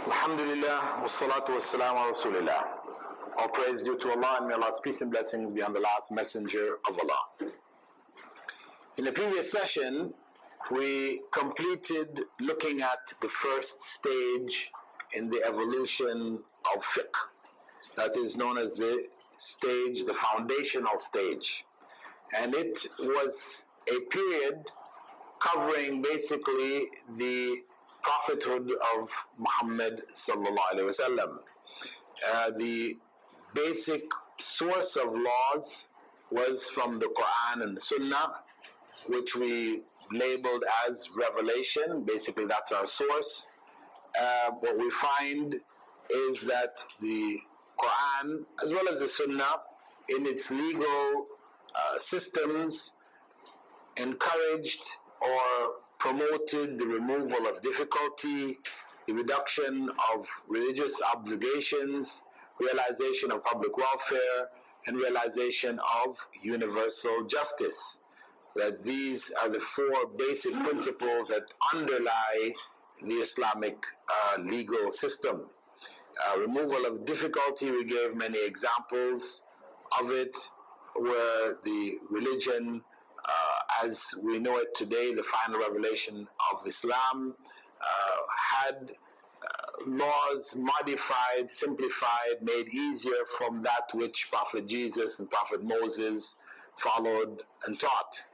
Alhamdulillah, wassalatu wassalamu ala rasulillah. All praise due to Allah, and may Allah's peace and blessings be on the last messenger of Allah. In the previous session, we completed looking at the first stage in the evolution of fiqh. That is known as the stage, the foundational stage. And it was a period covering basically the prophethood of Muhammad sallallahu alaihi wasallam. The basic source of laws was from the Qur'an and the Sunnah, which we labeled as revelation. Basically, that's our source. What we find is that the Qur'an, as well as the Sunnah, in its legal systems, encouraged or promoted the removal of difficulty, the reduction of religious obligations, realization of public welfare, and realization of universal justice. That these are the four basic principles that underlie the Islamic legal system. Removal of difficulty, we gave many examples of it, where the religion, as we know it today, the final revelation of Islam, had laws modified, simplified, made easier from that which Prophet Jesus and Prophet Moses followed and taught.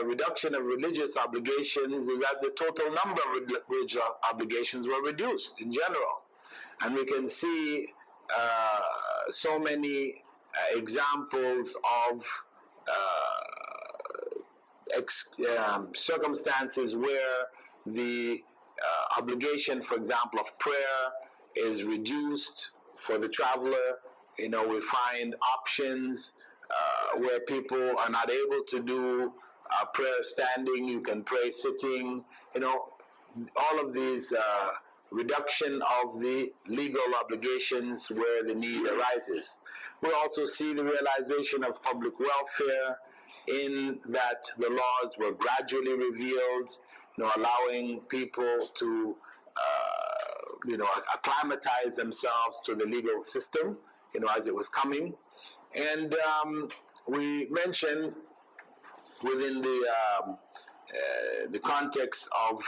Reduction of religious obligations is that the total number of religious obligations were reduced in general. And we can see so many examples of circumstances where the obligation, for example, of prayer is reduced for the traveler. You know, we find options where people are not able to do prayer standing, you can pray sitting. You know, all of these reduction of the legal obligations where the need arises. We also see the realization of public welfare in that the laws were gradually revealed, you know, allowing people to acclimatize themselves to the legal system, you know, as it was coming. And we mentioned within the context of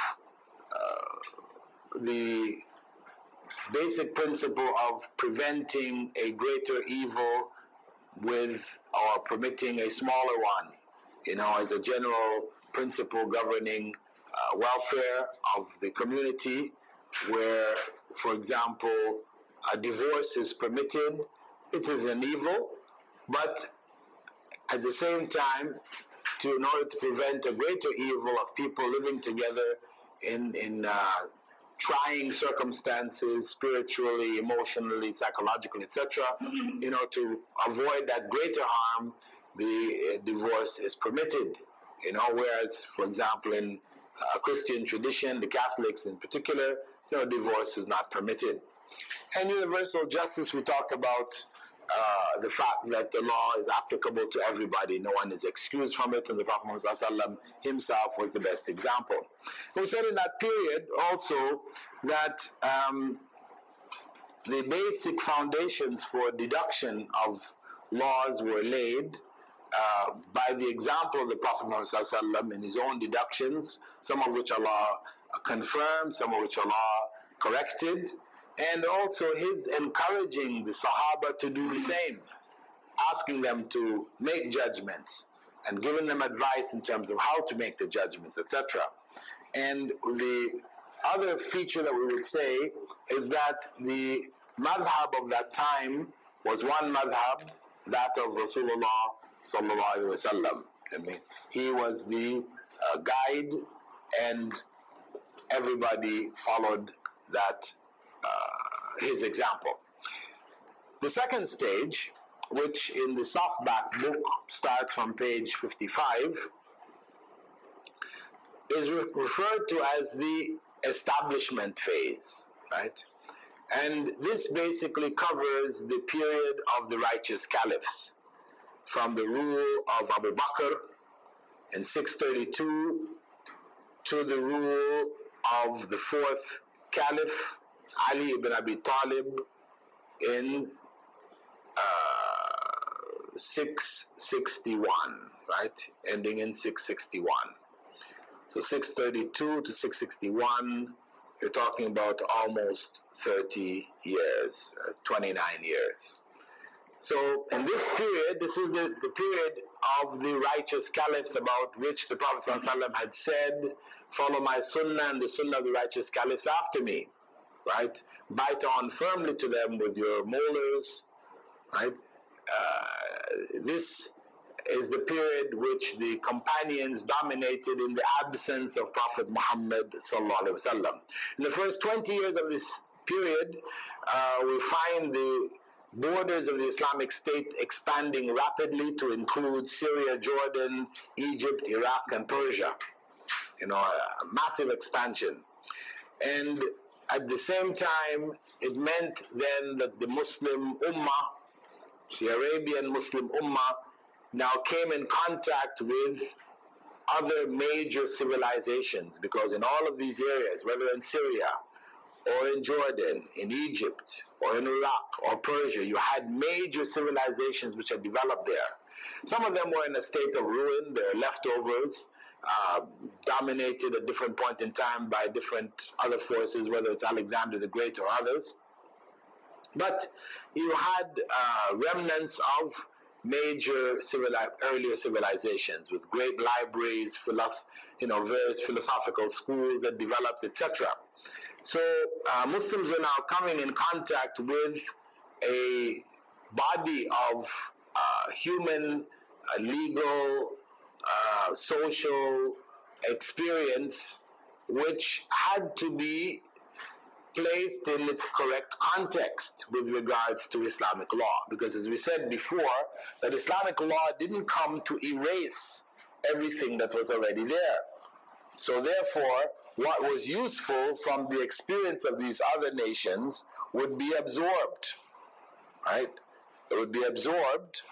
the basic principle of preventing a greater evil with or permitting a smaller one, you know, as a general principle governing welfare of the community, where, for example, a divorce is permitted. It is an evil, but at the same time, in order to prevent a greater evil of people living together in trying circumstances, spiritually, emotionally, psychologically, etc., you know, to avoid that greater harm, the divorce is permitted. You know, whereas, for example, in Christian tradition, the Catholics in particular, you know, divorce is not permitted. And universal justice, we talked about the fact that the law is applicable to everybody. No one is excused from it, and the Prophet Muhammad himself was the best example. We said in that period also that the basic foundations for deduction of laws were laid by the example of the Prophet Muhammad in his own deductions, some of which Allah confirmed, some of which Allah corrected, and also his encouraging the Sahaba to do the same, asking them to make judgments and giving them advice in terms of how to make the judgments, etc. And the other feature that we would say is that the madhab of that time was one madhab, that of Rasulullah sallallahu alaihi wasallam. I mean, he was the guide, and everybody followed that his example. The second stage, which in the softback book starts from page 55, is referred to as the establishment phase, right? And this basically covers the period of the righteous caliphs, from the rule of Abu Bakr in 632 to the rule of the fourth Caliph Ali ibn Abi Talib in 661, right? Ending in 661. So 632 to 661, you're talking about almost 30 years, 29 years. So in this period, this is the period of the righteous caliphs about which the Prophet ﷺ had said, follow my sunnah and the sunnah of the righteous caliphs after me, right? Bite on firmly to them with your molars, right? This is the period which the companions dominated in the absence of Prophet Muhammad sallallahu alaihi wasallam. In the first 20 years of this period, we find the borders of the Islamic State expanding rapidly to include Syria, Jordan, Egypt, Iraq, and Persia. You know, a massive expansion. And at the same time, it meant then that the Muslim Ummah, the Arabian Muslim Ummah, now came in contact with other major civilizations, because in all of these areas, whether in Syria or in Jordan, in Egypt or in Iraq or Persia, you had major civilizations which had developed there. Some of them were in a state of ruin, their leftovers, dominated at different point in time by different other forces, whether it's Alexander the Great or others. But you had remnants of major earlier civilizations with great libraries, various philosophical schools that developed, etc. So Muslims are now coming in contact with a body of human, legal, social experience which had to be placed in its correct context with regards to Islamic law. Because as we said before, that Islamic law didn't come to erase everything that was already there. So therefore, what was useful from the experience of these other nations would be absorbed, right? It would be absorbed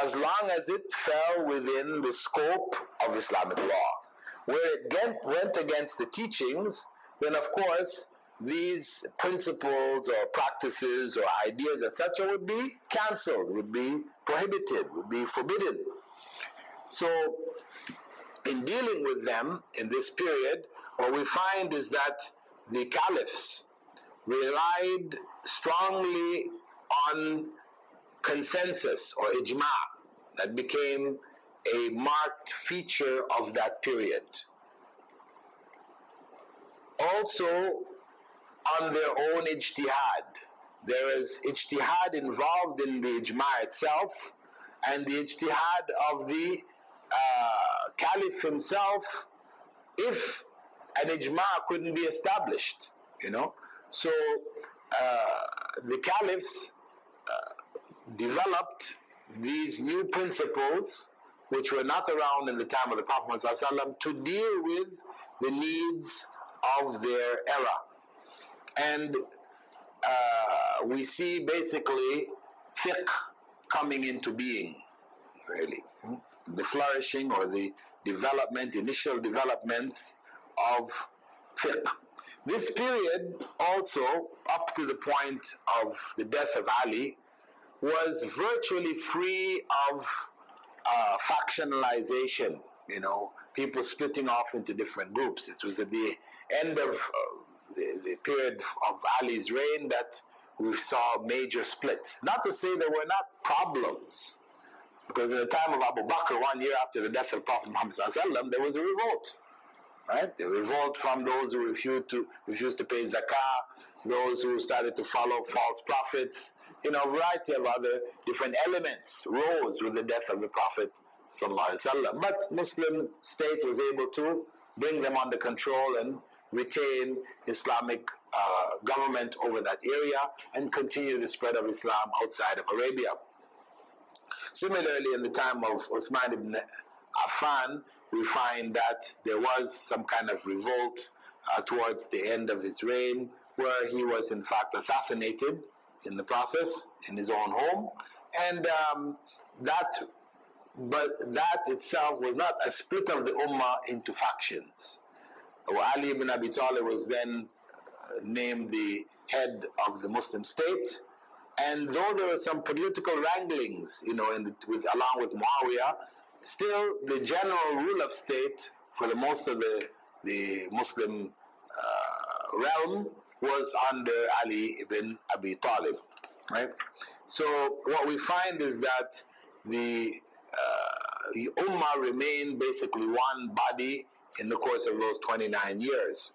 as long as it fell within the scope of Islamic law. Where it went against the teachings, then of course, these principles or practices or ideas, etc., would be cancelled, would be prohibited, would be forbidden. So, in dealing with them in this period, what we find is that the caliphs relied strongly on consensus or ijma' that became a marked feature of that period. Also, on their own ijtihad. There is ijtihad involved in the ijma' itself, and the ijtihad of the caliph himself, if an ijma' couldn't be established, So the caliphs developed these new principles, which were not around in the time of the Prophet ﷺ, to deal with the needs of their era. And we see basically fiqh coming into being, really. The flourishing or the initial developments of fiqh. This period also, up to the point of the death of Ali, was virtually free of factionalization, people splitting off into different groups. It was at the end of the period of Ali's reign that we saw major splits. Not to say there were not problems, because in the time of Abu Bakr, 1 year after the death of Prophet Muhammad ﷺ, there was a revolt, right? The revolt from those who refused to pay zakah, those who started to follow false prophets, a variety of other different elements rose with the death of the Prophet ﷺ. But Muslim state was able to bring them under control and retain Islamic government over that area and continue the spread of Islam outside of Arabia. Similarly, in the time of Uthman ibn Affan, we find that there was some kind of revolt towards the end of his reign, where he was in fact assassinated in the process in his own home, and that itself was not a split of the ummah into factions. Ali ibn Abi Talib was then named the head of the Muslim state. And though there were some political wranglings, along with Muawiyah, still the general rule of state for the most of the Muslim realm was under Ali ibn Abi Talib, right? So what we find is that the Ummah remained basically one body in the course of those 29 years.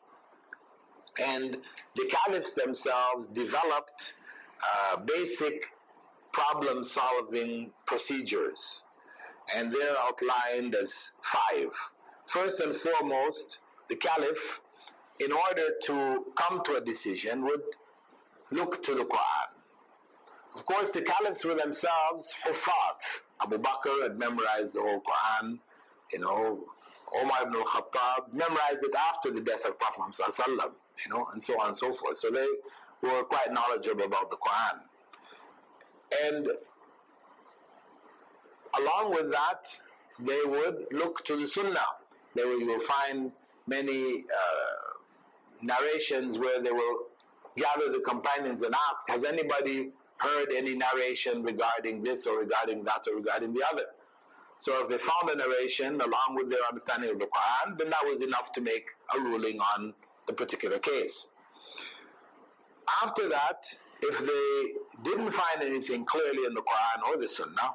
And the caliphs themselves developed basic problem-solving procedures, and they're outlined as 5. First and foremost, the caliph, in order to come to a decision, would look to the Qur'an. Of course, the caliphs were themselves huffaz. Abu Bakr had memorized the whole Qur'an. Umar ibn al-Khattab memorized it after the death of Prophet Muhammad, and so on and so forth. So they were quite knowledgeable about the Qur'an. And along with that, they would look to the Sunnah. You will find many narrations where they will gather the companions and ask, has anybody heard any narration regarding this or regarding that or regarding the other? So if they found a narration along with their understanding of the Qur'an, then that was enough to make a ruling on the particular case. After that, if they didn't find anything clearly in the Qur'an or the Sunnah,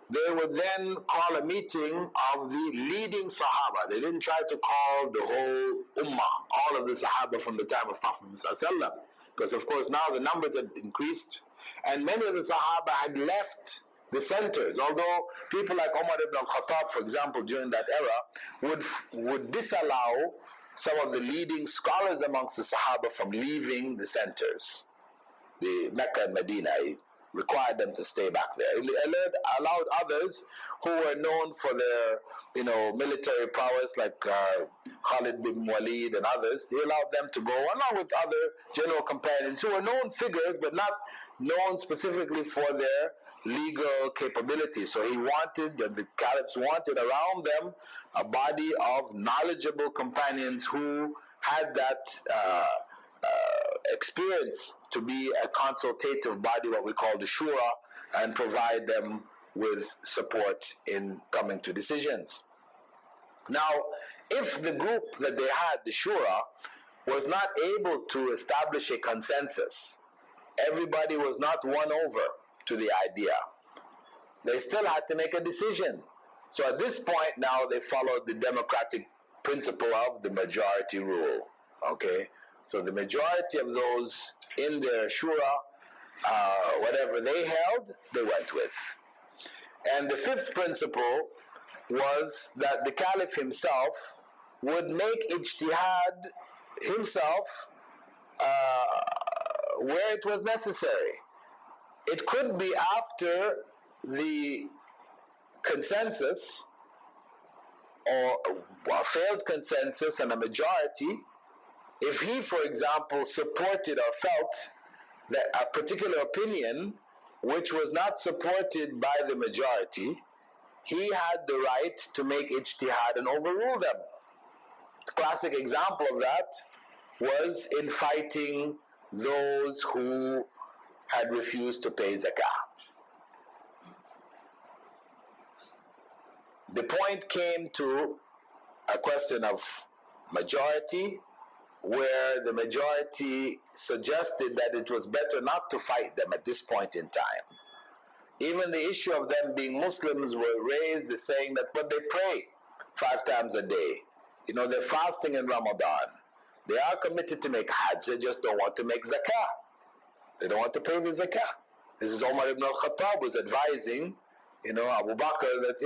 they would then call a meeting of the leading Sahaba. They didn't try to call the whole Ummah, all of the Sahaba from the time of Prophet Muhammad, because of course now the numbers had increased, and many of the Sahaba had left the centers. Although people like Umar ibn al-Khattab, for example, during that era, would disallow some of the leading scholars amongst the Sahaba from leaving the centers. The Mecca and Medina required them to stay back there. It allowed others who were known for their, military prowess, like Khalid bin Walid and others. They allowed them to go, along with other general companions who were known figures, but not known specifically for their legal capabilities. So the caliphs wanted around them a body of knowledgeable companions who had that experience to be a consultative body, what we call the Shura, and provide them with support in coming to decisions. Now, if the group that they had, the Shura, was not able to establish a consensus, everybody was not won over to the idea, they still had to make a decision. So at this point now, they followed the democratic principle of the majority rule. Okay? So the majority of those in their Shura, whatever they held, they went with. And the 5th principle was that the Caliph himself would make ijtihad himself where it was necessary. It could be after the consensus or failed consensus and a majority. If he, for example, supported or felt that a particular opinion which was not supported by the majority, he had the right to make ijtihad and overrule them. The classic example of that was in fighting those who had refused to pay zakah. The point came to a question of majority, where the majority suggested that it was better not to fight them at this point in time. Even the issue of them being Muslims were raised, as saying that, but they pray 5 times a day. They're fasting in Ramadan. They are committed to make Hajj, they just don't want to make zakah. They don't want to pay the zakah. This is Umar ibn al-Khattab was advising, Abu Bakr that,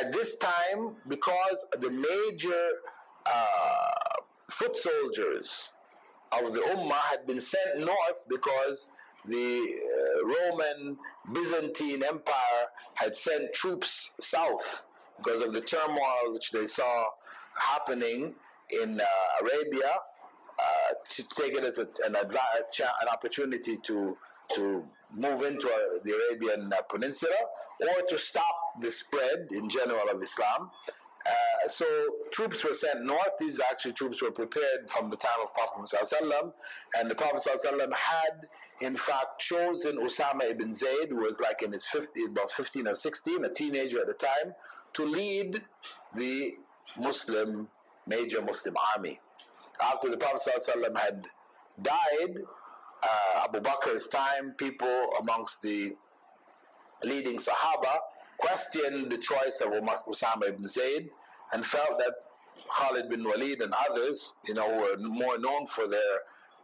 at this time, because the major foot soldiers of the Ummah had been sent north because the Roman Byzantine Empire had sent troops south because of the turmoil which they saw happening in Arabia, to take it as an opportunity to move into the Arabian Peninsula, or to stop the spread in general of Islam. So troops were sent north. These actually troops were prepared from the time of Prophet ﷺ, and the Prophet ﷺ had in fact chosen Usama ibn Zayd, who was like in his about 15 or 16, a teenager at the time, to lead the major Muslim army. After the Prophet ﷺ had died, Abu Bakr's time, people amongst the leading Sahaba questioned the choice of Usama ibn Zayd and felt that Khalid bin Walid and others, who were more known for their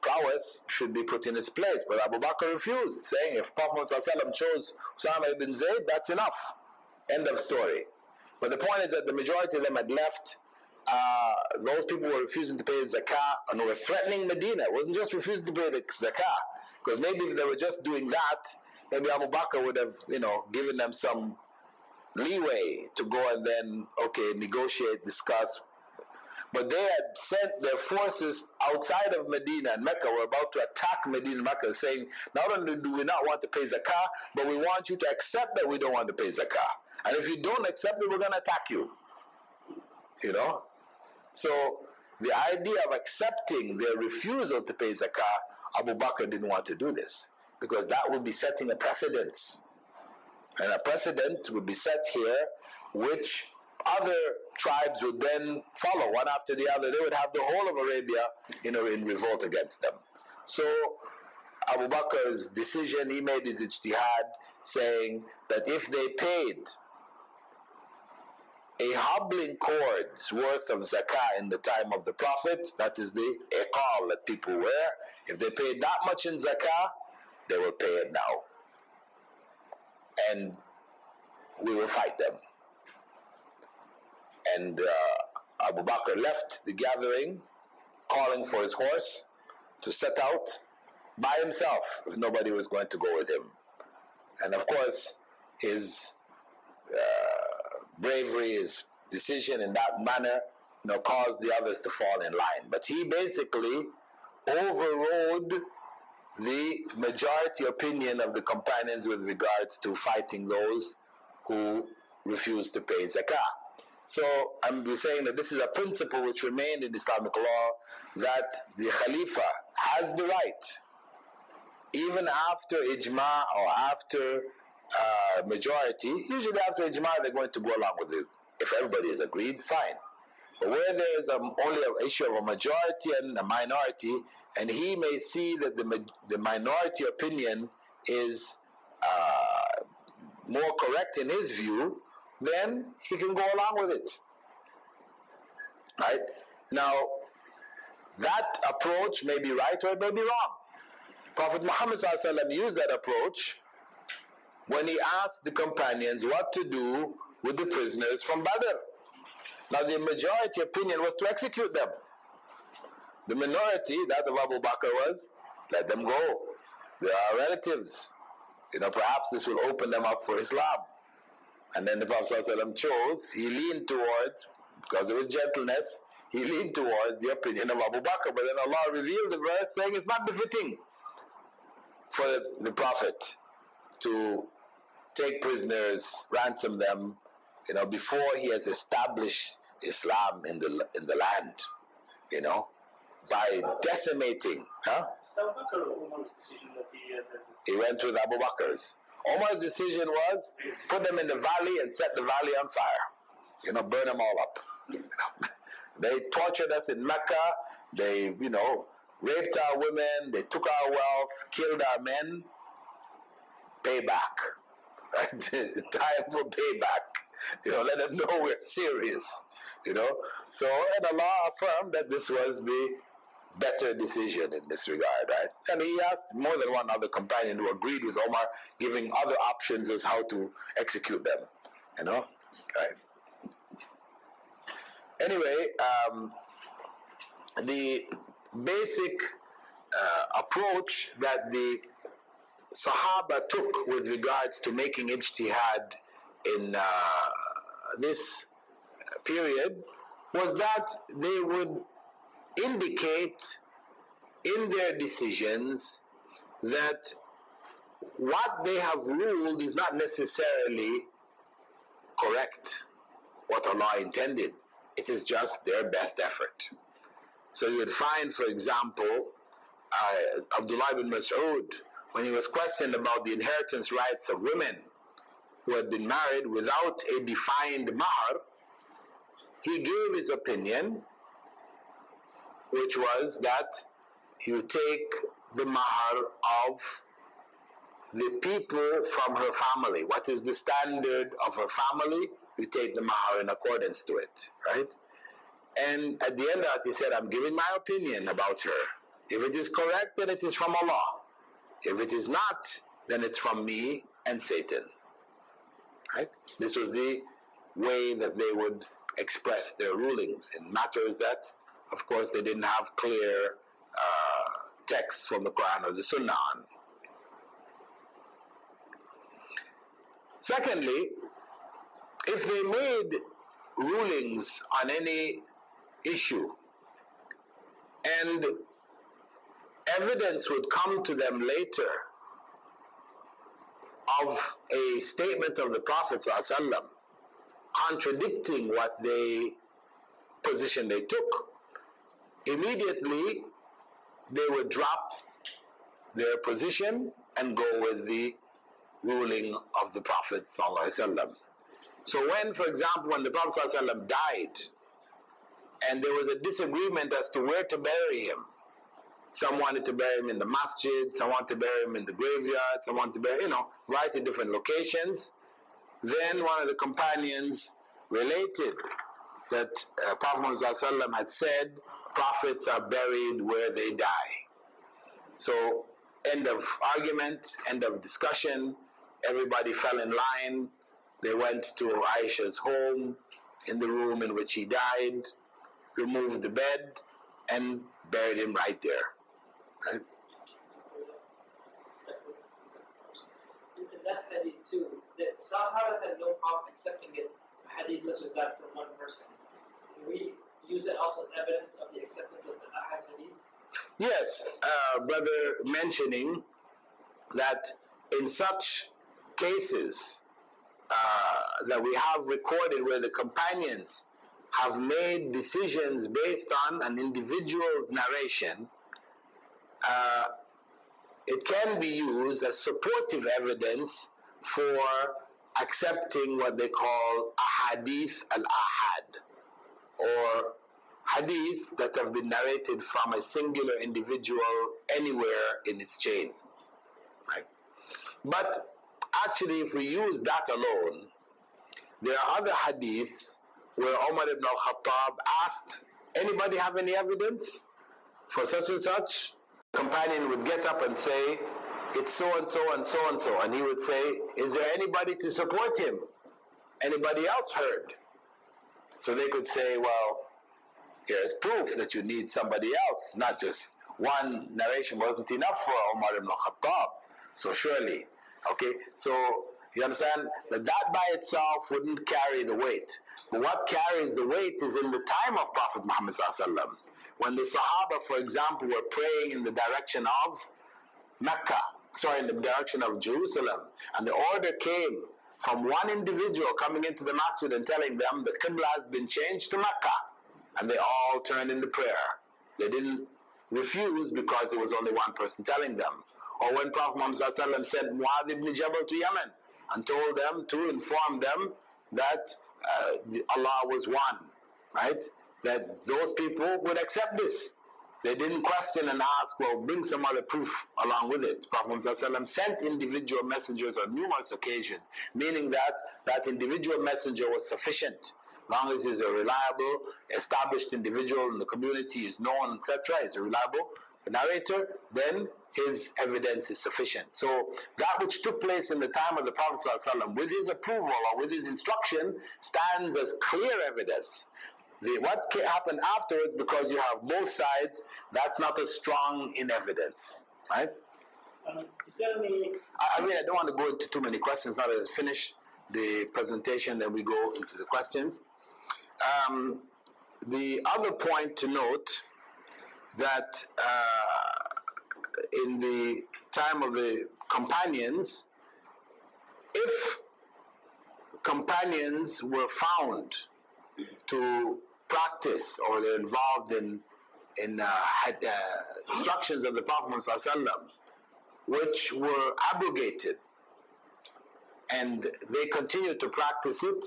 prowess, should be put in his place. But Abu Bakr refused, saying if Prophet ﷺ chose Usama ibn Zayd, that's enough. End of story. But the point is that the majority of them had left. Those people were refusing to pay zakah and were threatening Medina. It wasn't just refusing to pay the zakah, because maybe if they were just doing that, maybe Abu Bakr would have, given them some leeway to go and then, negotiate, discuss. But they had sent their forces outside of Medina and Mecca, were about to attack Medina and Mecca, saying, not only do we not want to pay zakah, but we want you to accept that we don't want to pay zakah. And if you don't accept it, we're going to attack you. So the idea of accepting their refusal to pay zakah, Abu Bakr didn't want to do this, because that would be setting a precedence. And a precedent would be set here, which other tribes would then follow one after the other. They would have the whole of Arabia, in revolt against them. So Abu Bakr's decision, he made his ijtihad, saying that if they paid a hobbling cord's worth of zakah in the time of the Prophet, that is the iqal that people wear, if they paid that much in zakah, they will pay it now. And we will fight them. And Abu Bakr left the gathering, calling for his horse to set out by himself, if nobody was going to go with him. And of course, his bravery, his decision in that manner, caused the others to fall in line. But he basically overrode the majority opinion of the companions with regards to fighting those who refused to pay zakah. So I'm saying that this is a principle which remained in Islamic law, that the Khalifa has the right, even after ijma or after majority. Usually after ijma they're going to go along with it. If everybody is agreed, fine. But where there is only an issue of a majority and a minority, and he may see that the minority opinion is more correct in his view, then he can go along with it. Right? Now, that approach may be right or it may be wrong. Prophet Muhammad ﷺ used that approach when he asked the companions what to do with the prisoners from Badr. Now, the majority opinion was to execute them. The minority, that of Abu Bakr, was let them go. They are relatives. Perhaps this will open them up for Islam. And then the Prophet ﷺ chose, he leaned towards, because of his gentleness, he leaned towards the opinion of Abu Bakr. But then Allah revealed the verse saying it's not befitting for the Prophet to take prisoners, ransom them, before he has established Islam in the land, by decimating. He went with Abu Bakr's. Omar's decision was put them in the valley and set the valley on fire. Burn them all up. They tortured us in Mecca. They, raped our women. They took our wealth, killed our men. Payback. Right? Time for payback. Let them know we're serious. So, and Allah affirmed that this was the better decision in this regard, right? And he asked more than one other companion who agreed with Omar, giving other options as how to execute them, right? Anyway, the basic approach that the Sahaba took with regards to making ijtihad in this period was that they would indicate in their decisions that what they have ruled is not necessarily correct what Allah intended. It is just their best effort. So you would find, for example, Abdullah ibn Mas'ud, when he was questioned about the inheritance rights of women who had been married without a defined mahr, he gave his opinion, which was that you take the mahr of the people from her family. What is the standard of her family? You take the mahr in accordance to it, right? And at the end of it, he said, I'm giving my opinion about her. If it is correct, then it is from Allah. If it is not, then it's from me and Satan. Right? This was the way that they would express their rulings in matters that, of course, they didn't have clear texts from the Qur'an or the Sunnah on. Secondly, if they made rulings on any issue and evidence would come to them later of a statement of the Prophet ﷺ contradicting what position they took, immediately they would drop their position and go with the ruling of the Prophet ﷺ. So when, for example, when the Prophet ﷺ died and there was a disagreement as to where to bury him, some wanted to bury him in the masjid, some wanted to bury him in the graveyard, some wanted to bury, variety of different locations. Then one of the companions related that Prophet ﷺ had said, prophets are buried where they die. So, end of argument, end of discussion, everybody fell in line. They went to Aisha's home, in the room in which he died, removed the bed, and buried him right there. Right? In that hadith too, the Sahaba had no problem accepting it, a hadith such as that from one person. Can we use it also as evidence of the acceptance of the Ahad hadith? Yes, brother mentioning that in such cases that we have recorded where the companions have made decisions based on an individual's narration, it can be used as supportive evidence for accepting what they call ahadith al-ahad, or hadiths that have been narrated from a singular individual anywhere in its chain. Right? But actually, if we use that alone, there are other hadiths where Umar ibn al-Khattab asked, anybody have any evidence for such and such? The companion would get up and say, it's so and so and so and so. And he would say, is there anybody to support him? Anybody else heard? So they could say, well, here's proof that you need somebody else. Not just one narration wasn't enough for Umar ibn al-Khattab. So surely, okay, so you understand that by itself wouldn't carry the weight. But what carries the weight is in the time of Prophet Muhammad ﷺ, when the Sahaba, for example, were praying in the direction of in the direction of Jerusalem, and the order came from one individual coming into the masjid and telling them the Qibla has been changed to Mecca, and they all turned into prayer. They didn't refuse because it was only one person telling them. Or when Prophet Muhammad ﷺ sent Mu'adh ibn Jabal to Yemen and told them to inform them that Allah was one, right? That those people would accept this. They didn't question and ask, well, bring some other proof along with it. Prophet Muhammad ﷺ sent individual messengers on numerous occasions, meaning that that individual messenger was sufficient. As long as he's a reliable, established individual in the community, is known, etc., is a reliable narrator, then his evidence is sufficient. So that which took place in the time of the Prophet ﷺ, with his approval or with his instruction, stands as clear evidence. What happened afterwards, because you have both sides, that's not as strong in evidence, right? I don't want to go into too many questions now that it's finished the presentation, then we go into the questions. The other point to note that in the time of the companions, if companions were found to practice, or they're involved in instructions of the Prophet ﷺ, which were abrogated, and they continued to practice it,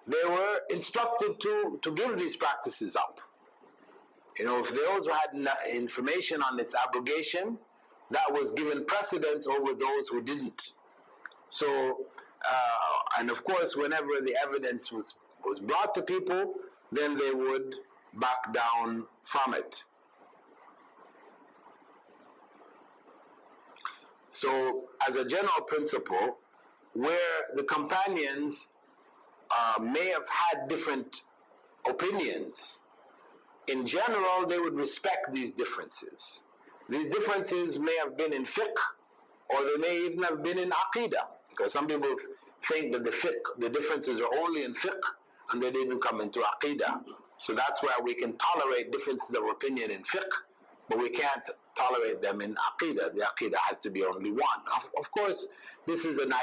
they were instructed to give these practices up. If those who had information on its abrogation, that was given precedence over those who didn't. So, and of course, whenever the evidence was brought to people, then they would back down from it. So, as a general principle, where the companions may have had different opinions, in general, they would respect these differences. These differences may have been in fiqh, or they may even have been in aqidah, because some people think that the differences are only in fiqh, and they didn't come into aqidah. So that's why we can tolerate differences of opinion in fiqh, but we can't tolerate them in aqidah. The aqidah has to be only one. Of course, this is an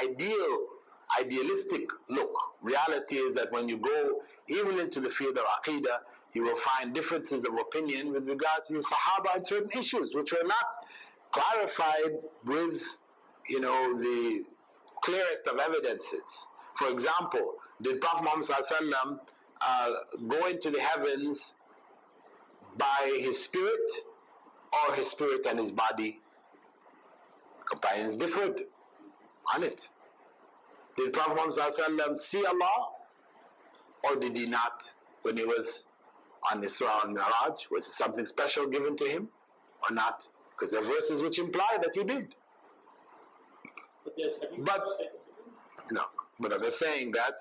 idealistic look. Reality is that when you go even into the field of aqidah, you will find differences of opinion with regards to the Sahaba on certain issues, which are not clarified with, the clearest of evidences. For example, did Prophet Muhammad ﷺ go into the heavens by his spirit, or his spirit and his body? Companions differed on it. Did Prophet Muhammad ﷺ see Allah, or did he not when he was on Isra and Mi'raj? Was it something special given to him or not? Because there are verses which imply that he did. But I'm saying that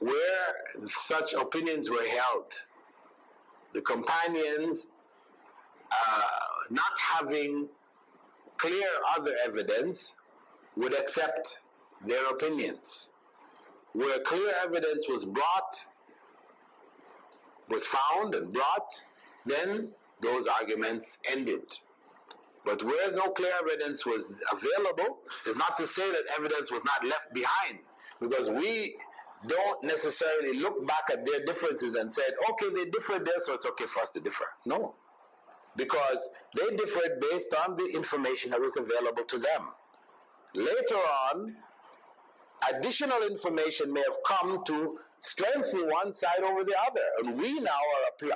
where such opinions were held, the companions not having clear other evidence would accept their opinions. Where clear evidence was found and brought, then those arguments ended. But where no clear evidence was available, is not to say that evidence was not left behind, because we don't necessarily look back at their differences and said, okay, they differed there, so it's okay for us to differ. No, because they differed based on the information that was available to them. Later on, additional information may have come to strengthen one side over the other, and we now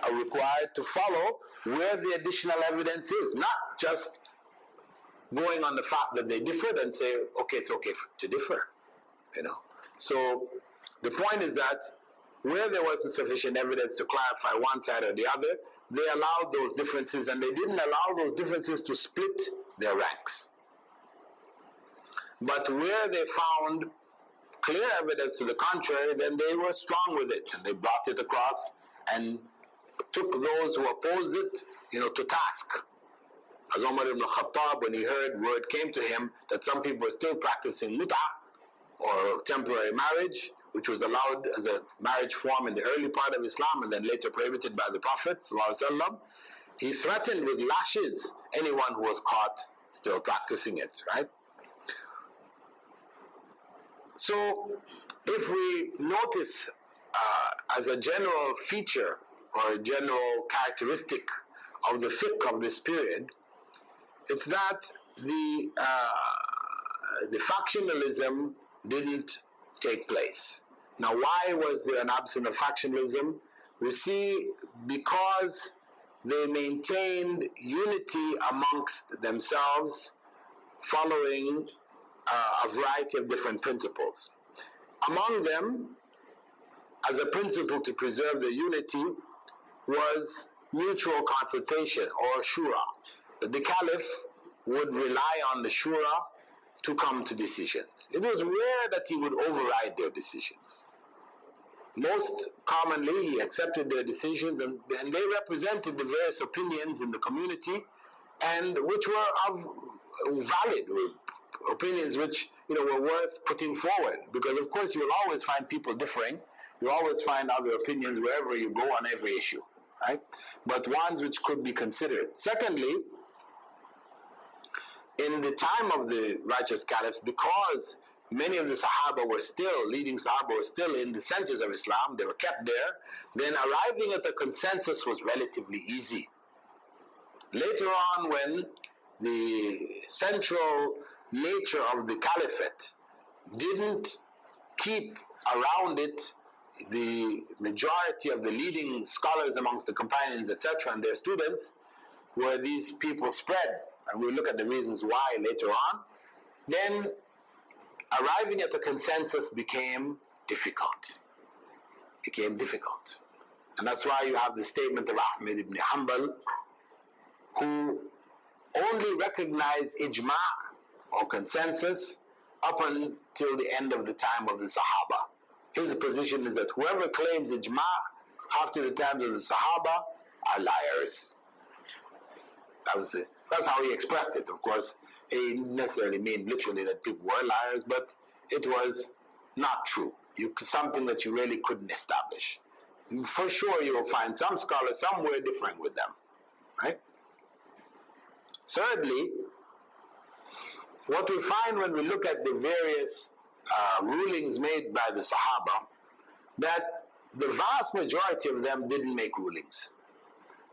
are required to follow where the additional evidence is, not just going on the fact that they differed and say, okay, it's okay to differ. So the point is that where there wasn't sufficient evidence to clarify one side or the other, they allowed those differences, and they didn't allow those differences to split their ranks. But where they found clear evidence to the contrary, then they were strong with it, and they brought it across and took those who opposed it, to task. As Umar ibn Khattab, when he heard word came to him that some people were still practicing mut'ah, or temporary marriage, which was allowed as a marriage form in the early part of Islam and then later prohibited by the Prophet ﷺ, he threatened with lashes anyone who was caught still practicing it, right? So, if we notice as a general feature or a general characteristic of the fiqh of this period, it's that the factionalism didn't take place. Now, why was there an absence of factionalism? We see because they maintained unity amongst themselves, following a variety of different principles. Among them, as a principle to preserve the unity, was mutual consultation, or shura. The caliph would rely on the shura to come to decisions. It was rare that he would override their decisions. Most commonly, he accepted their decisions, and they represented the various opinions in the community, and which were valid opinions, which were worth putting forward. Because of course, you'll always find people differing. You always find other opinions wherever you go on every issue, right? But ones which could be considered. Secondly, in the time of the righteous caliphs, because many of the Sahaba were still, leading Sahaba were still in the centers of Islam, they were kept there, then arriving at a consensus was relatively easy. Later on, when the central nature of the caliphate didn't keep around it the majority of the leading scholars amongst the companions, etc., and their students, where these people spread, and we'll look at the reasons why later on, then arriving at a consensus became difficult. And that's why you have the statement of Ahmed ibn Hanbal, who only recognized ijma' or consensus up until the end of the time of the Sahaba. His position is that whoever claims ijma' after the times of the Sahaba are liars. That's how he expressed it. Of course, he didn't necessarily mean literally that people were liars, but it was not true. Something that you really couldn't establish. For sure you will find some scholars somewhere differing with them. Right? Thirdly, what we find when we look at the various rulings made by the Sahaba, that the vast majority of them didn't make rulings.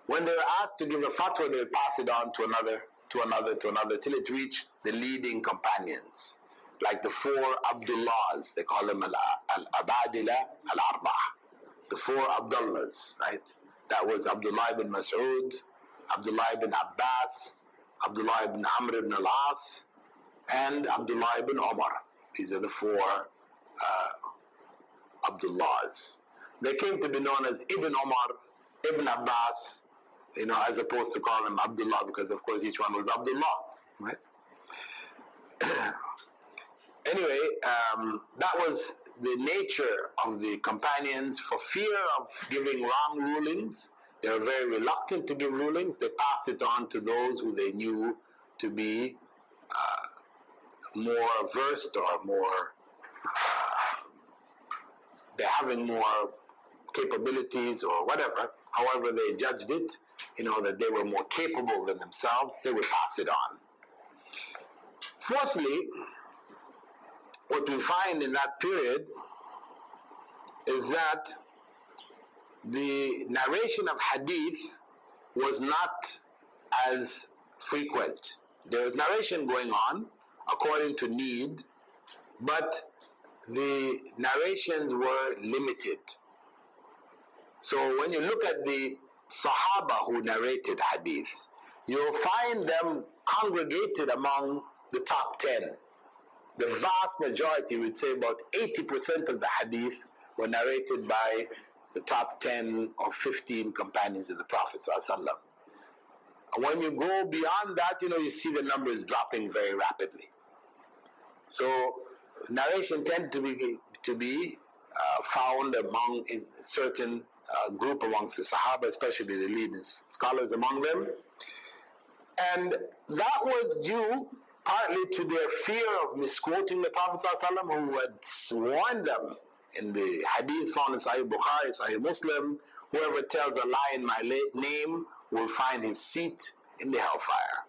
When they were asked to give a fatwa, they would pass it on to another, till it reached the leading companions, like the four Abdullahs. They call them Al-Abadila Al-Arba'ah, the four Abdullahs, right? That was Abdullah ibn Mas'ud, Abdullah ibn Abbas, Abdullah ibn Amr ibn al-As, and Abdullah ibn Umar. These are the four Abdullahs. They came to be known as Ibn Umar, Ibn Abbas, as opposed to calling him Abdullah, because of course each one was Abdullah, right? Anyway, that was the nature of the companions. For fear of giving wrong rulings, they were very reluctant to give rulings. They passed it on to those who they knew to be more versed or more, they're having more capabilities or whatever. However they judged it, that they were more capable than themselves, they would pass it on. Fourthly, what we find in that period is that the narration of hadith was not as frequent. There was narration going on according to need, but the narrations were limited. So when you look at the Sahaba who narrated hadith, you'll find them congregated among the top 10. The vast majority, we'd say about 80% of the hadith were narrated by the top 10 or 15 companions of the Prophet ﷺ. And when you go beyond that, you see the numbers dropping very rapidly. So narration tend to be found among a certain group amongst the Sahaba, especially the leading scholars among them. And that was due partly to their fear of misquoting the Prophet ﷺ, who had warned them in the hadith found in Sahih Bukhari, Sahih Muslim, whoever tells a lie in my name will find his seat in the hellfire.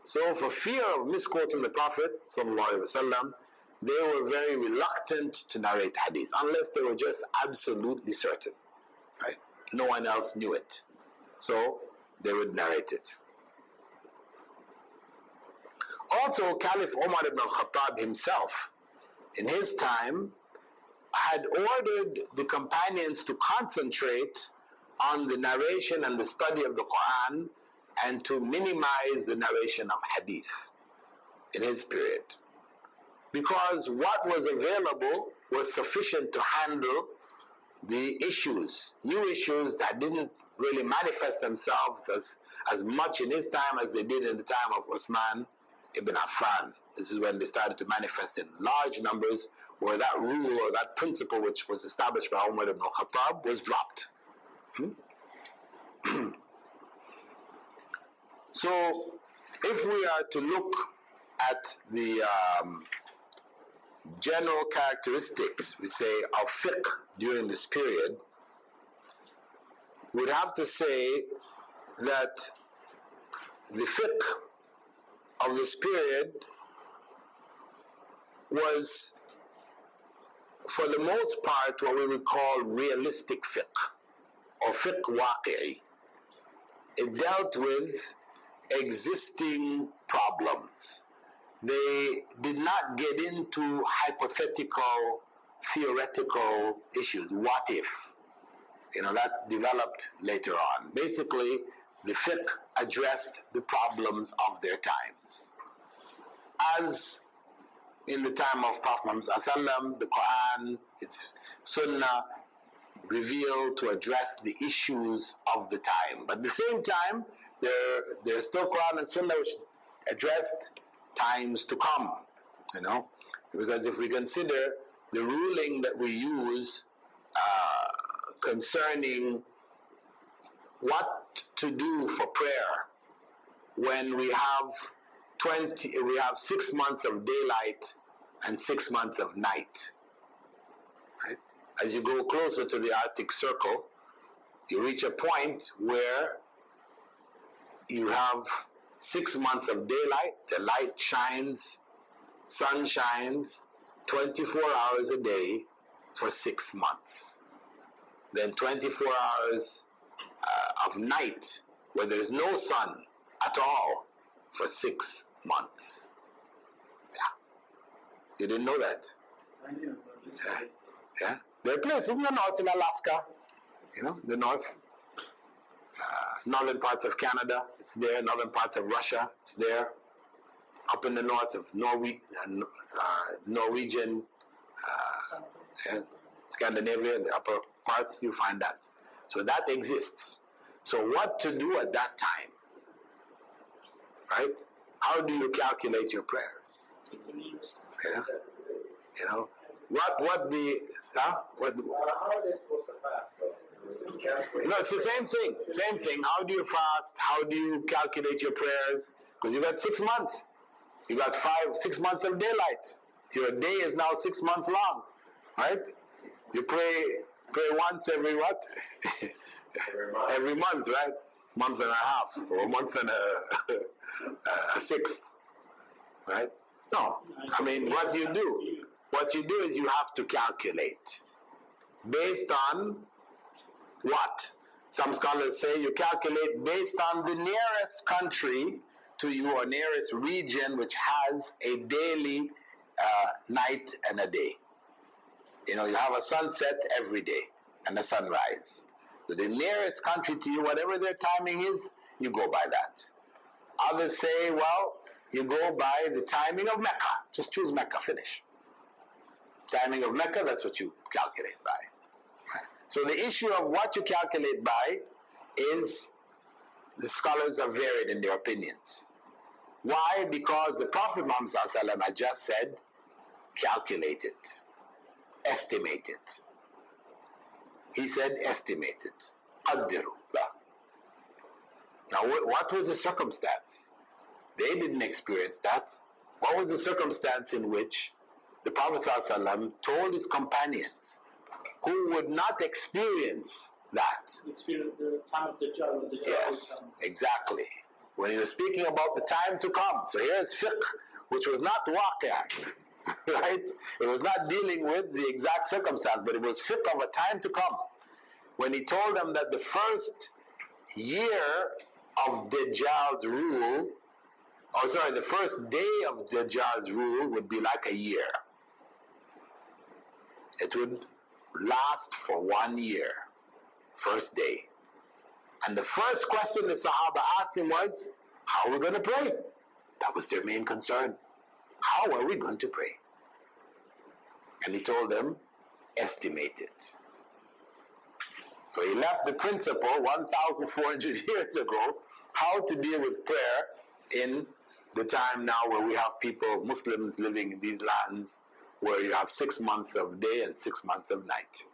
So for fear of misquoting the Prophet ﷺ, they were very reluctant to narrate hadith, unless they were just absolutely certain. Right? No one else knew it. So they would narrate it. Also, Caliph Umar ibn al-Khattab himself, in his time, had ordered the companions to concentrate on the narration and the study of the Qur'an and to minimize the narration of hadith in his period. Because what was available was sufficient to handle the issues, new issues that didn't really manifest themselves as much in his time as they did in the time of Uthman ibn Affan. This is when they started to manifest in large numbers, where that rule or that principle which was established by Umar ibn al-Khattab was dropped. So, if we are to look at the general characteristics, we say, of fiqh during this period, we'd have to say that the fiqh of this period was, for the most part, what we would call realistic fiqh, or fiqh waqi'i. It dealt with existing problems. They did not get into hypothetical, theoretical issues. What if? That developed later on. Basically, the fiqh addressed the problems of their times. As in the time of Prophet Muhammad ﷺ, the Qur'an, its Sunnah, revealed to address the issues of the time. But at the same time, there's still Qur'an and Sunnah which addressed times to come, because if we consider the ruling that we use concerning what to do for prayer when we have 6 months of daylight and 6 months of night, right? As you go closer to the Arctic Circle, you reach a point where you have 6 months of daylight, the light shines, sun shines 24 hours a day for 6 months. Then 24 hours of night where there's no sun at all for 6 months. Yeah. You didn't know that? I knew. Yeah. There are places in the north, in Alaska, the north. Northern parts of Canada, it's there. Northern parts of Russia, it's there. Up in the north of Norwegian, Scandinavia, the upper parts, you find that. So that exists. So what to do at that time? Right? How do you calculate your prayers? What How are they supposed to fast, though? No, it's the same thing. Same thing. How do you fast? How do you calculate your prayers? Because you got 6 months. You got 6 months of daylight. So your day is now 6 months long, right? You pray once every what? Every month, right? Month and a half, or a month and a sixth, right? No, I mean what you do is you have to calculate based on what? Some scholars say you calculate based on the nearest country to you, or nearest region which has a daily night and a day. You have a sunset every day and a sunrise. So the nearest country to you, whatever their timing is, you go by that. Others say, well, you go by the timing of Mecca. Just choose Mecca, finish. Timing of Mecca, that's what you calculate by. So the issue of what you calculate by is, the scholars are varied in their opinions. Why? Because the Prophet Muhammad ﷺ had just said, calculate it, estimate it. He said, estimate it. Qaddiru. Now, what was the circumstance? They didn't experience that. What was the circumstance in which the Prophet ﷺ told his companions, who would not experience that? Experience the time of Dajjal. Yes, exactly. When he was speaking about the time to come. So here's fiqh, which was not waqi', right? It was not dealing with the exact circumstance, but it was fiqh of a time to come. When he told them that the first year of Dajjal's rule, the first day of Dajjal's rule would be like a year. It would last for 1 year, first day. And the first question the Sahaba asked him was, how are we going to pray? That was their main concern. How are we going to pray? And he told them, estimate it. So he left the principle 1,400 years ago, how to deal with prayer in the time now where we have people, Muslims, living in these lands where you have 6 months of day and 6 months of night.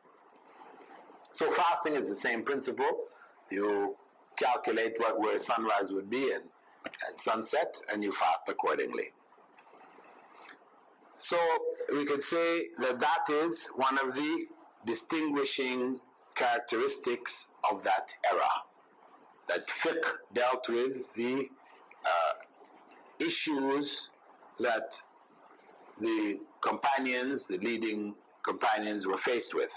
So fasting is the same principle. You calculate where sunrise would be and sunset, and you fast accordingly. So we could say that is one of the distinguishing characteristics of that era. That fiqh dealt with the issues that the companions, the leading companions, were faced with.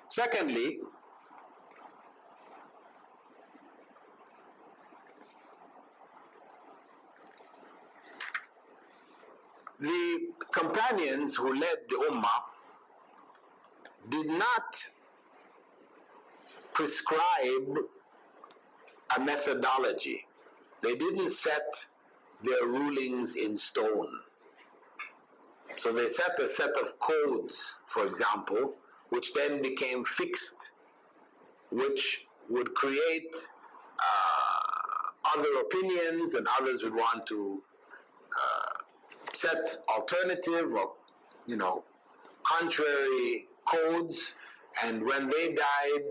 Secondly, the companions who led the Ummah did not prescribe a methodology. They didn't set their rulings in stone. So they set a set of codes, for example, which then became fixed, which would create other opinions, and others would want to set alternative or, contrary codes. And when they died,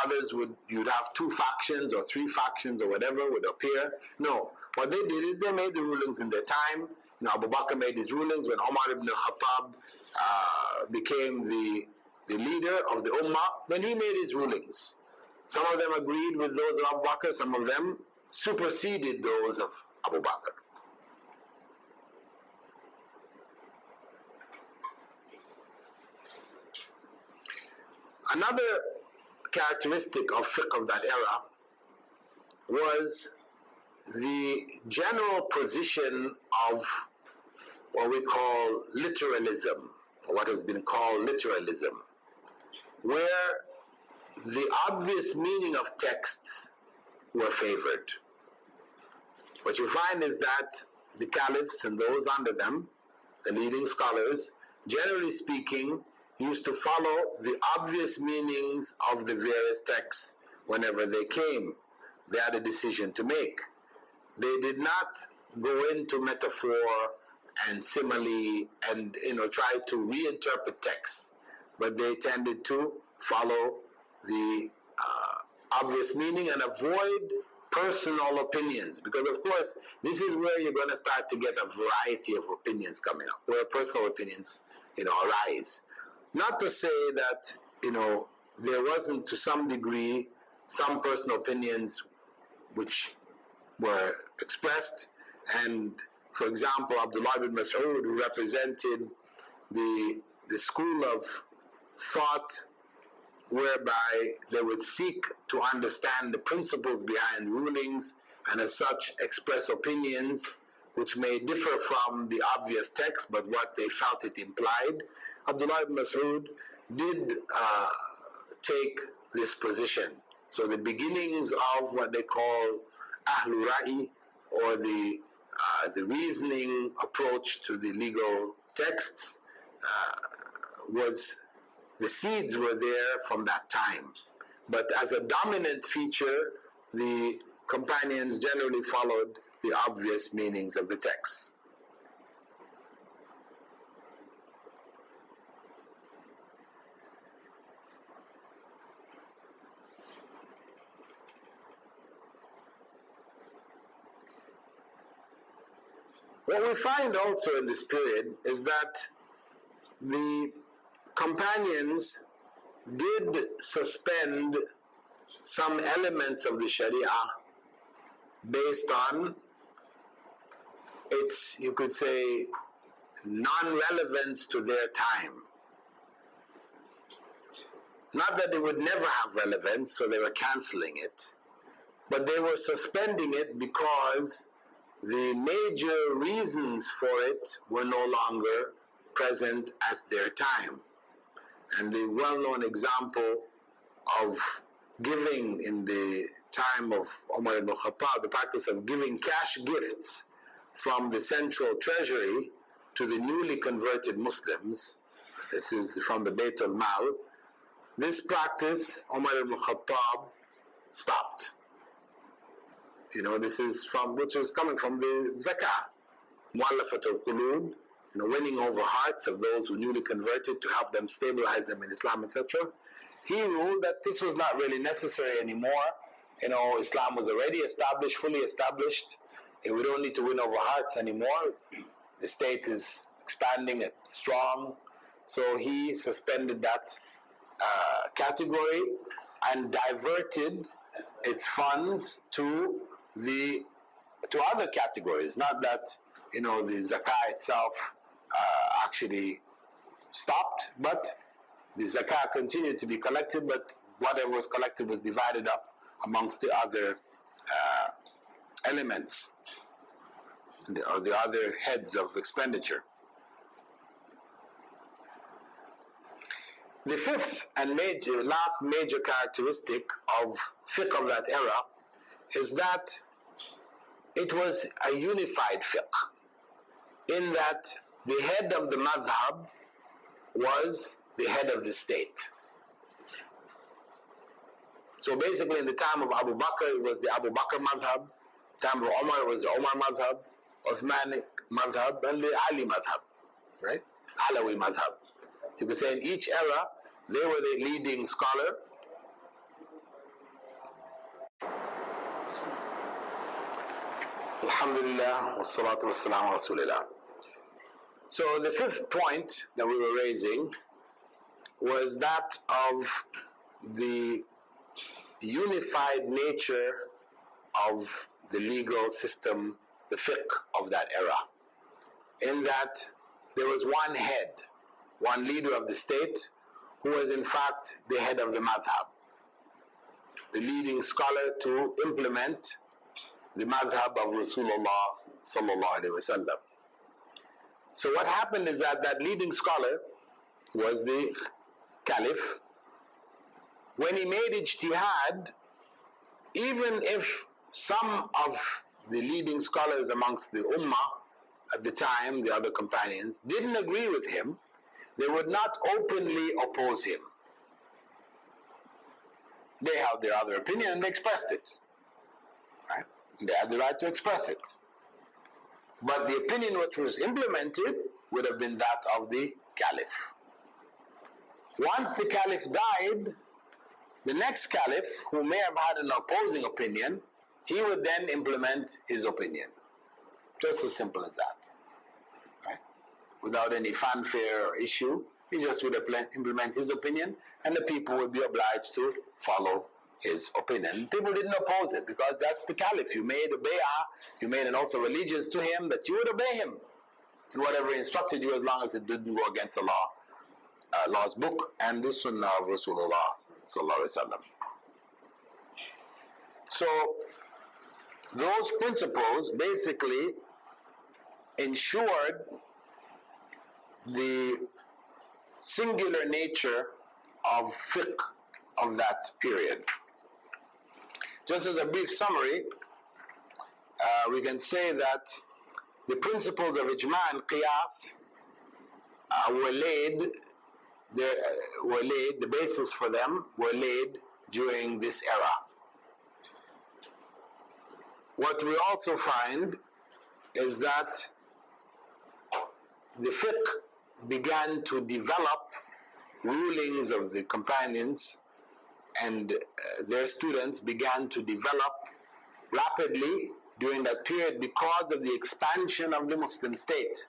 others you'd have two factions or three factions or whatever would appear. No, what they did is they made the rulings in their time. Abu Bakr made his rulings when Umar ibn al-Khattab became the leader of the Ummah. Then he made his rulings. Some of them agreed with those of Abu Bakr, some of them superseded those of Abu Bakr. Another characteristic of fiqh of that era was the general position of what we call literalism, or what has been called literalism, where the obvious meaning of texts were favored. What you find is that the caliphs and those under them, the leading scholars, generally speaking, used to follow the obvious meanings of the various texts whenever they came. They had a decision to make. They did not go into metaphor and simile and try to reinterpret texts, but they tended to follow the obvious meaning and avoid personal opinions, because of course this is where you're going to start to get a variety of opinions coming up, where personal opinions arise. Not to say that there wasn't to some degree some personal opinions which were expressed, and for example Abdullah ibn Mas'ud, who represented the school of thought whereby they would seek to understand the principles behind rulings and as such express opinions which may differ from the obvious text, but what they felt it implied. Abdullah ibn Mas'ud did take this position. So the beginnings of what they call Ahlul Ra'i, or the reasoning approach to the legal texts, the seeds were there from that time. But as a dominant feature, the companions generally followed the obvious meanings of the text. What we find also in this period is that the companions did suspend some elements of the Sharia based on its, you could say, non-relevance to their time. Not that they would never have relevance, so they were cancelling it, but they were suspending it because the major reasons for it were no longer present at their time. And the well-known example of giving in the time of Umar ibn Khattab, the practice of giving cash gifts from the central treasury to the newly converted Muslims, this is from the Bayt al-Mal, this practice Umar ibn Khattab stopped. This is which is coming from the zakah, mu'allafat al-qulub, winning over hearts of those who newly converted to help them stabilize them in Islam, etc. He ruled that this was not really necessary anymore. Islam was already established, fully established. We don't need to win over hearts anymore. The state is expanding, it's strong. So he suspended that category and diverted its funds to other categories. Not that the zakah itself actually stopped, but the zakah continued to be collected, but whatever was collected was divided up amongst the other elements, or the other heads of expenditure. The fifth and last major characteristic of fiqh of that era is that it was a unified fiqh, in that the head of the madhab was the head of the state. So basically, in the time of Abu Bakr, it was the Abu Bakr madhab; time of Umar, it was the Umar madhab; Uthmanic madhab, and the Ali madhab, right? Alawi madhab. You could say in each era, they were the leading scholar. Alhamdulillah, wassalatu wassalamu ala rasulillah. So the fifth point that we were raising was that of the unified nature of the legal system, the fiqh of that era, in that there was one head, one leader of the state, who was in fact the head of the madhab, the leading scholar to implement the madhab of Rasulullah sallallahu alaihi wasallam. So what happened is that leading scholar was the caliph. When he made ijtihad, even if some of the leading scholars amongst the ummah at the time, the other companions, didn't agree with him, they would not openly oppose him. They held their other opinion and they expressed it. Right? They had the right to express it. But the opinion which was implemented would have been that of the caliph. Once the caliph died, the next caliph, who may have had an opposing opinion, he would then implement his opinion. Just as simple as that. Right? Without any fanfare or issue, he just would implement his opinion, and the people would be obliged to follow his opinion. People didn't oppose it because that's the caliph. You made a bay'ah, you made an oath of allegiance to him that you would obey him in whatever he instructed you, as long as it didn't go against the Law's book and the sunnah of Rasulullah sallallahu alaihi wasallam. So those principles basically ensured the singular nature of fiqh of that period. Just as a brief summary, we can say that the principles of ijma and qiyas were laid, the basis for them were laid during this era. What we also find is that the fiqh began to develop rulings of the companions, and their students began to develop rapidly during that period because of the expansion of the Muslim state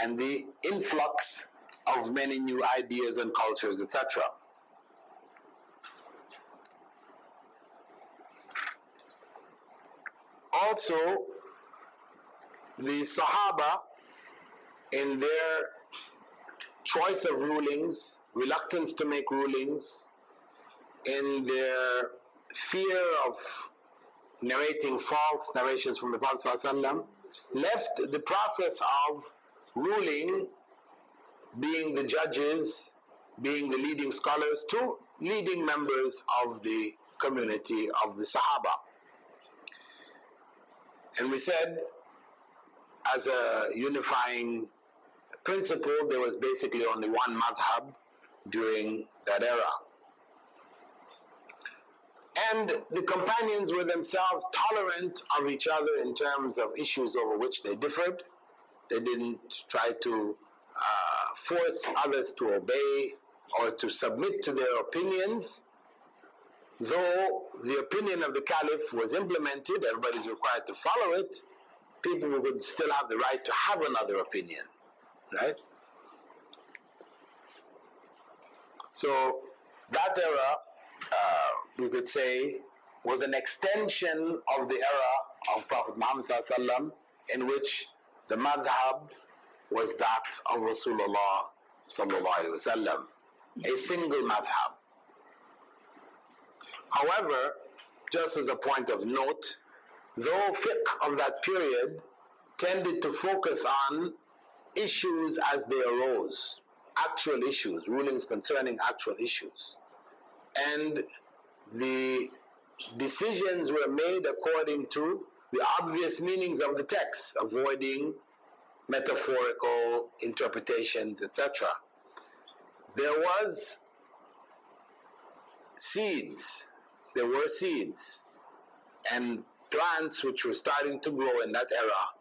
and the influx of many new ideas and cultures, etc. Also, the Sahaba, in their choice of rulings, reluctance to make rulings, in their fear of narrating false narrations from the Prophet ﷺ, left the process of ruling, being the judges, being the leading scholars, to leading members of the community of the Sahaba. And we said, as a unifying principle, there was basically only one madhab during that era. And the companions were themselves tolerant of each other in terms of issues over which they differed. They didn't try to force others to obey or to submit to their opinions. Though the opinion of the caliph was implemented, everybody is required to follow it, people would still have the right to have another opinion, right? So that era, we could say, was an extension of the era of Prophet Muhammad ﷺ, in which the madhab was that of Rasulullah sallallahu alaihi wasallam, a single madhab. However, just as a point of note, though fiqh of that period tended to focus on issues as they arose, actual issues, rulings concerning actual issues, and the decisions were made according to the obvious meanings of the text, avoiding metaphorical interpretations, etc. There were seeds and plants which were starting to grow in that era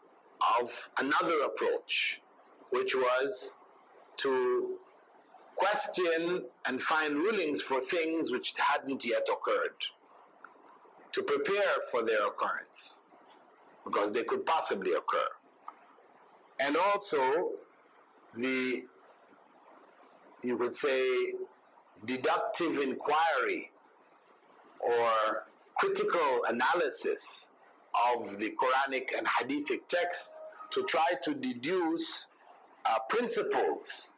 of another approach, which was to question and find rulings for things which hadn't yet occurred, to prepare for their occurrence, because they could possibly occur. And also the, you could say, deductive inquiry or critical analysis of the Quranic and Hadithic text to try to deduce principles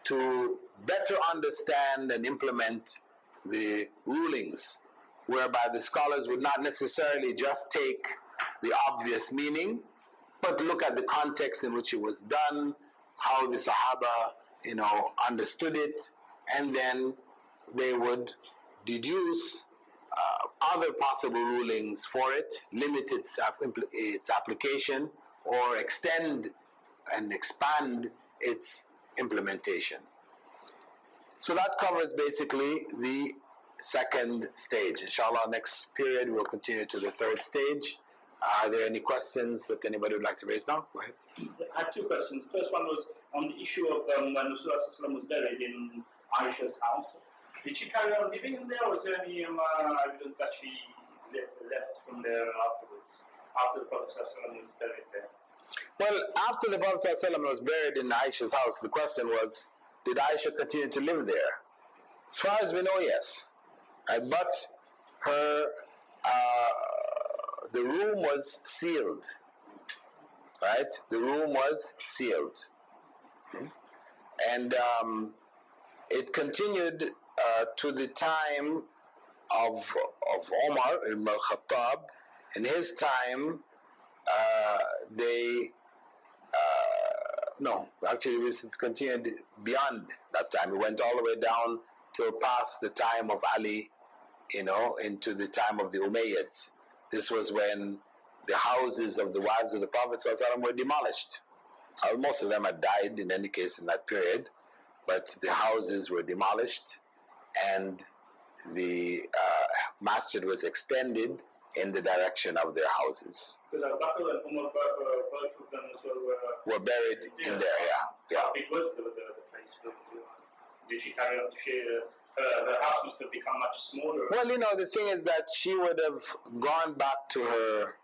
to better understand and implement the rulings, whereby the scholars would not necessarily just take the obvious meaning, but look at the context in which it was done, how the Sahaba, understood it, and then they would deduce other possible rulings for it, limit its application, or extend and expand its implementation. So that covers basically the second stage. Inshallah, next period we'll continue to the third stage. Are there any questions that anybody would like to raise now? Go ahead. I had two questions. The first one was on the issue of when Rasulullah was buried in Aisha's house. Did she carry on living in there, or is there any evidence that she left from there afterwards, after the Prophet was buried there? Well, after the Prophet was buried in Aisha's house, the question was, did Aisha continue to live there? As far as we know, yes. But her, the room was sealed. Right? The room was sealed. And it continued to the time of Umar ibn al-Khattab. In his time, it continued beyond that time. It went all the way down till past the time of Ali, into the time of the Umayyads. This was when the houses of the wives of the Prophet ﷺ were demolished. Most of them had died in any case in that period, but the houses were demolished and the masjid was extended in the direction of their houses. Because Abu Bakr and Umar, both of them as well were buried in there, yeah. How big was the place? Did she carry on to share? Her house must have become much smaller. Well, the thing is that she would have gone back to her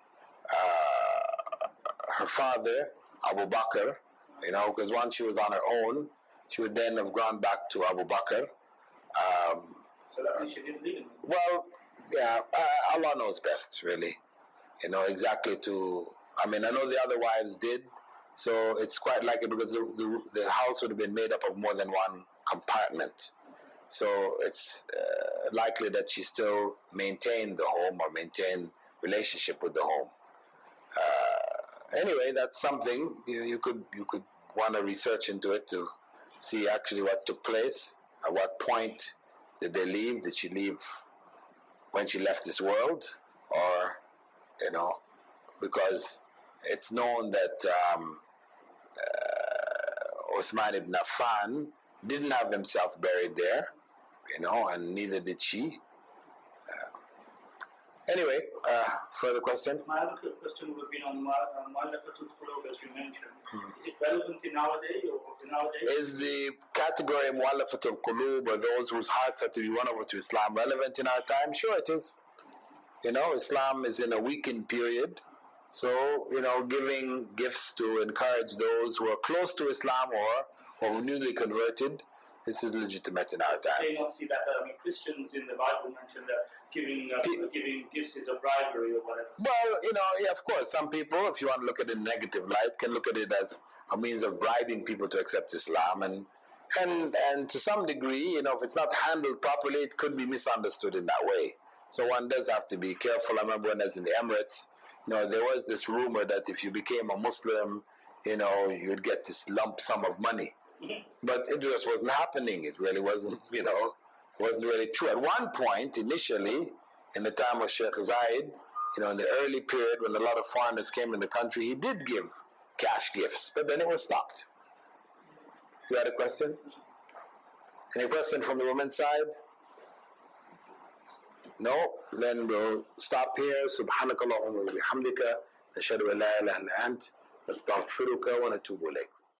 father, Abu Bakr, because once she was on her own, she would then have gone back to Abu Bakr. So that means she didn't live in it. Well, yeah, Allah knows best, really. Exactly I know the other wives did, so it's quite likely because the house would have been made up of more than one compartment. So it's likely that she still maintained the home or maintained relationship with the home. Anyway, that's something you could want to research into it to see actually what took place. At what point did they leave? Did she leave when she left this world, or because it's known that Uthman ibn Affan didn't have himself buried there, and neither did she. Anyway, further question? My other question would be on Mu'allafatul Qulub, as you mentioned. Is it relevant in nowadays? Is the category Mu'allafatul Qulub, or those whose hearts are to be won over to Islam, relevant in our time? Sure it is. Islam is in a weakened period. So, giving gifts to encourage those who are close to Islam or newly converted This is legitimate in our They times. not see that. Christians in the Bible mentioned that giving gifts is a bribery or whatever. Well, yeah, of course, some people, if you want to look at it in negative light, can look at it as a means of bribing people to accept Islam, and to some degree, if it's not handled properly, it could be misunderstood in that way. So one does have to be careful. I remember when I was in the Emirates, there was this rumor that if you became a Muslim, you'd get this lump sum of money. But it just wasn't happening. It really wasn't, wasn't really true. At one point, initially, in the time of Sheikh Zayed, in the early period when a lot of foreigners came in the country, he did give cash gifts, but then it was stopped. You had a question? Any question from the women's side? No? Then we'll stop here. Subhanakallahumma wa bihamdika. Nashhadu an la ilaha illa ant. Nastaghfiruka wa natubu ilayk.